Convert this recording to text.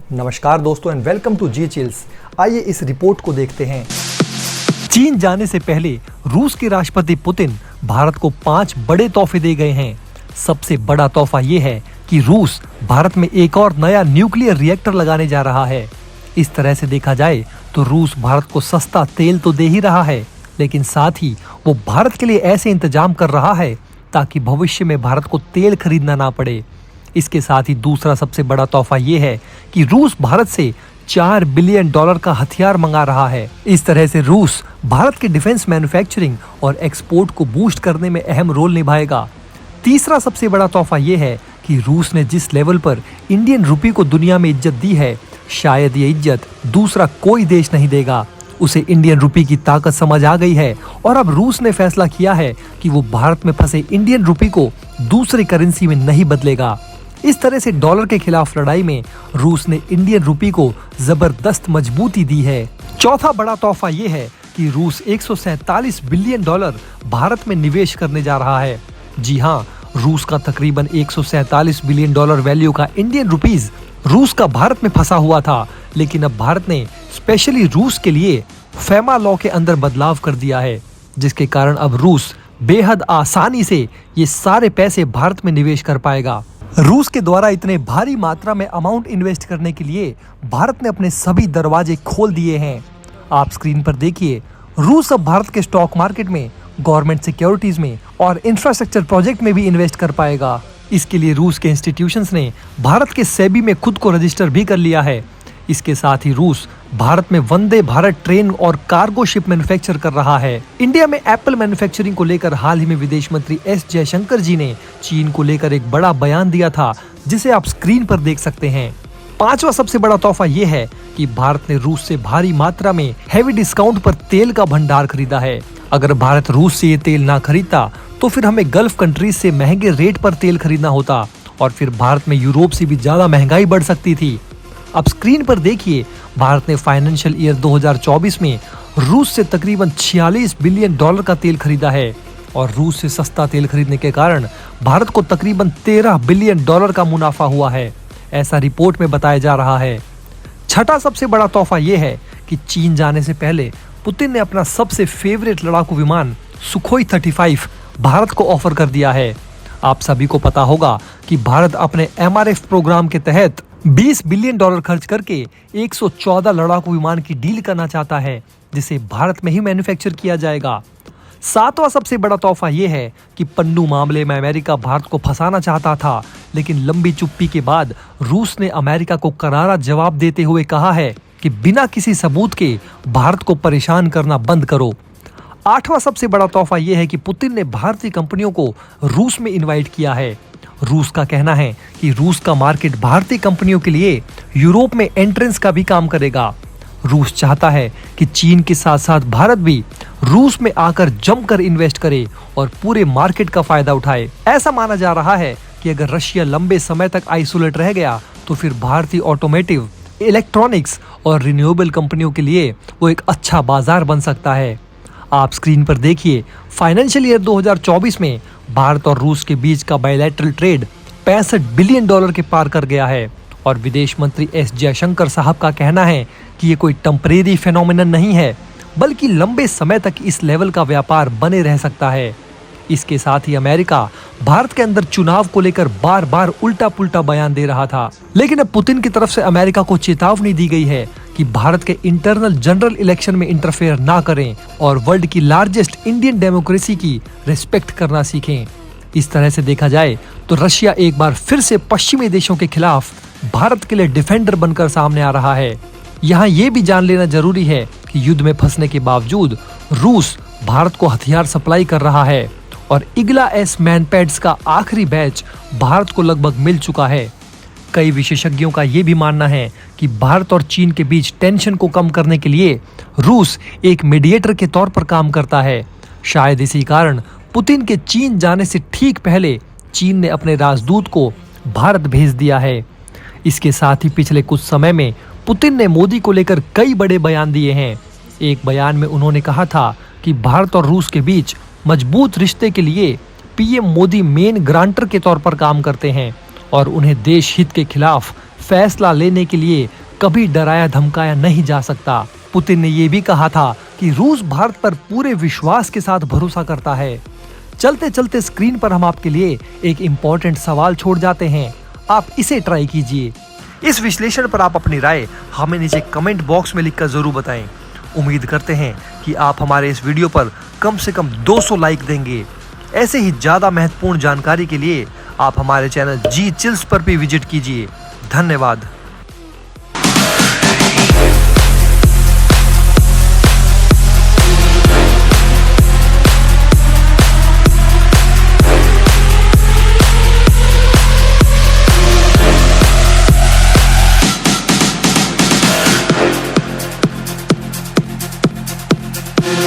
नमस्कार दोस्तों and welcome to जी चिल्स। आइए इस रिपोर्ट को देखते हैं। चीन जाने से पहले रूस के राष्ट्रपति पुतिन भारत को 5 बड़े तोहफे दे गए हैं। सबसे बड़ा तोहफा ये है कि रूस भारत में एक और नया न्यूक्लियर रिएक्टर लगाने जा रहा है। इस तरह से देखा जाए तो रूस भारत को सस्ता तेल तो दे ही रहा है, लेकिन साथ ही वो भारत के लिए ऐसे इंतजाम कर रहा है ताकि भविष्य में भारत को तेल खरीदना ना पड़े। इसके साथ ही दूसरा सबसे बड़ा तोहफा ये है कि रूस भारत से $4 बिलियन का हथियार मंगा रहा है। इस तरह से रूस भारत के डिफेंस मैन्युफैक्चरिंग और एक्सपोर्ट को बूस्ट करने में अहम रोल निभाएगा। तीसरा सबसे बड़ा तोहफा ये है कि रूस ने जिस लेवल पर इंडियन रुपये को दुनिया में इज्जत दी है, शायद ये इज्जत दूसरा कोई देश नहीं देगा। उसे इंडियन रुपये की ताकत समझ आ गई है और अब रूस ने फैसला किया है कि वो भारत में फंसे इंडियन रुपये को दूसरी करेंसी में नहीं बदलेगा। इस तरह से डॉलर के खिलाफ लड़ाई में रूस ने इंडियन रुपये को जबरदस्त मजबूती दी है। चौथा बड़ा तोहफा ये है कि रूस $147 बिलियन भारत में निवेश करने जा रहा है। जी हाँ, रूस का तकरीबन $147 बिलियन वैल्यू का इंडियन रुपीज रूस का भारत में फंसा हुआ था, लेकिन अब भारत ने स्पेशली रूस के लिए फेमा लॉ के अंदर बदलाव कर दिया है, जिसके कारण अब रूस बेहद आसानी से ये सारे पैसे भारत में निवेश कर पाएगा। रूस के द्वारा इतने भारी मात्रा में अमाउंट इन्वेस्ट करने के लिए भारत ने अपने सभी दरवाजे खोल दिए हैं। आप स्क्रीन पर देखिए, रूस अब भारत के स्टॉक मार्केट में, गवर्नमेंट सिक्योरिटीज में और इंफ्रास्ट्रक्चर प्रोजेक्ट में भी इन्वेस्ट कर पाएगा। इसके लिए रूस के इंस्टीट्यूशंस ने भारत के सेबी में खुद को रजिस्टर भी कर लिया है। इसके साथ ही रूस भारत में वंदे भारत ट्रेन और कार्गो शिप मैन्युफैक्चर कर रहा है। इंडिया में एप्पल मैन्युफैक्चरिंग को लेकर हाल ही में विदेश मंत्री एस जयशंकर जी ने चीन को लेकर एक बड़ा बयान दिया था, जिसे आप स्क्रीन पर देख सकते हैं। पांचवा सबसे बड़ा तोहफा ये है कि भारत ने रूस से भारी मात्रा में हैवी डिस्काउंट पर तेल का भंडार खरीदा है। अगर भारत रूस से ये तेल ना खरीदता तो फिर हमें गल्फ कंट्रीज से महंगे रेट पर तेल खरीदना होता और फिर भारत में यूरोप से भी ज्यादा महंगाई बढ़ सकती थी। अब स्क्रीन पर देखिए, भारत ने फाइनेंशियल ईयर 2024 में रूस से तकरीबन $46 बिलियन का तेल खरीदा है और रूस से सस्ता तेल खरीदने के कारण भारत को तकरीबन $13 बिलियन का मुनाफा हुआ है, ऐसा रिपोर्ट में बताया जा रहा है। छठा सबसे बड़ा तोहफा ये है कि चीन जाने से पहले पुतिन ने अपना सबसे फेवरेट लड़ाकू विमान सुखोई 35 भारत को ऑफर कर दिया है। आप सभी को पता होगा कि भारत अपने MRF प्रोग्राम के तहत $20 बिलियन खर्च करके 114 लड़ाकू विमान की डील करना चाहता है, जिसे भारत में ही मैन्युफैक्चर किया जाएगा। सातवां सबसे बड़ा तोहफा ये है कि पन्नू मामले में अमेरिका भारत को फंसाना चाहता था, लेकिन लंबी चुप्पी के बाद रूस ने अमेरिका को करारा जवाब देते हुए कहा है कि बिना किसी सबूत के भारत को परेशान करना बंद करो। आठवां सबसे बड़ा तोहफा ये है कि पुतिन ने भारतीय कंपनियों को रूस में इनवाइट किया है। रूस का कहना है कि रूस का मार्केट भारतीय कंपनियों के लिए यूरोप में एंट्रेंस का भी काम करेगा। रूस चाहता है कि चीन के साथ साथ भारत भी रूस में आकर जमकर इन्वेस्ट करे और पूरे मार्केट का फायदा उठाए। ऐसा माना जा रहा है कि अगर रशिया लंबे समय तक आइसोलेट रह गया तो फिर भारतीय ऑटोमेटिव, इलेक्ट्रॉनिक्स और रिन्यूएबल कंपनियों के लिए वो एक अच्छा बाजार बन सकता है। आप स्क्रीन पर देखिए, फाइनेंशियल ईयर 2024 में भारत और रूस के बीच का बायलैटरल ट्रेड $65 बिलियन के पार कर गया है और विदेश मंत्री एस जयशंकर साहब का कहना है कि ये कोई टेम्परेरी फेनोमेनन नहीं है, बल्कि लंबे समय तक इस लेवल का व्यापार बने रह सकता है। इसके साथ ही अमेरिका भारत के अंदर चुनाव को लेकर बार बार उल्टा पुल्टा बयान दे रहा था, लेकिन अब पुतिन की तरफ से अमेरिका को चेतावनी दी गई है कि भारत के इंटरनल जनरल इलेक्शन में इंटरफेयर ना करें और वर्ल्ड की लार्जेस्ट इंडियन डेमोक्रेसी की रिस्पेक्ट करना सीखें। इस तरह से देखा जाए तो रशिया एक बार फिर से पश्चिमी देशों के खिलाफ भारत के लिए डिफेंडर बनकर सामने आ रहा है। यहाँ ये भी जान लेना जरूरी है कि युद्ध में फंसने के बावजूद रूस भारत को हथियार सप्लाई कर रहा है और इग्ला एस मैनपैड्स का आखिरी बैच भारत को लगभग मिल चुका है। कई विशेषज्ञों का ये भी मानना है कि भारत और चीन के बीच टेंशन को कम करने के लिए रूस एक मीडिएटर के तौर पर काम करता है। शायद इसी कारण पुतिन के चीन जाने से ठीक पहले चीन ने अपने राजदूत को भारत भेज दिया है। इसके साथ ही पिछले कुछ समय में पुतिन ने मोदी को लेकर कई बड़े बयान दिए हैं। एक बयान में उन्होंने कहा था कि भारत और रूस के बीच मजबूत रिश्ते के लिए पीएम मोदी मेन ग्रांटर के तौर पर काम करते हैं और उन्हें देश हित के खिलाफ फैसला लेने के लिए कभी डराया धमकाया नहीं जा सकता। पुतिन ने ये भी कहा था कि रूस भारत पर पूरे विश्वास के साथ भरोसा करता है। चलते चलते स्क्रीन पर हम आपके लिए एक इम्पोर्टेंट सवाल छोड़ जाते हैं, आप इसे ट्राई कीजिए। इस विश्लेषण पर आप अपनी राय हमें नीचे कमेंट बॉक्स में लिखकर जरूर बताएं। उम्मीद करते हैं कि आप हमारे इस वीडियो पर कम से कम 200 लाइक देंगे। ऐसे ही ज्यादा महत्वपूर्ण जानकारी के लिए आप हमारे चैनल जी चिल्स पर भी विजिट कीजिए। धन्यवाद।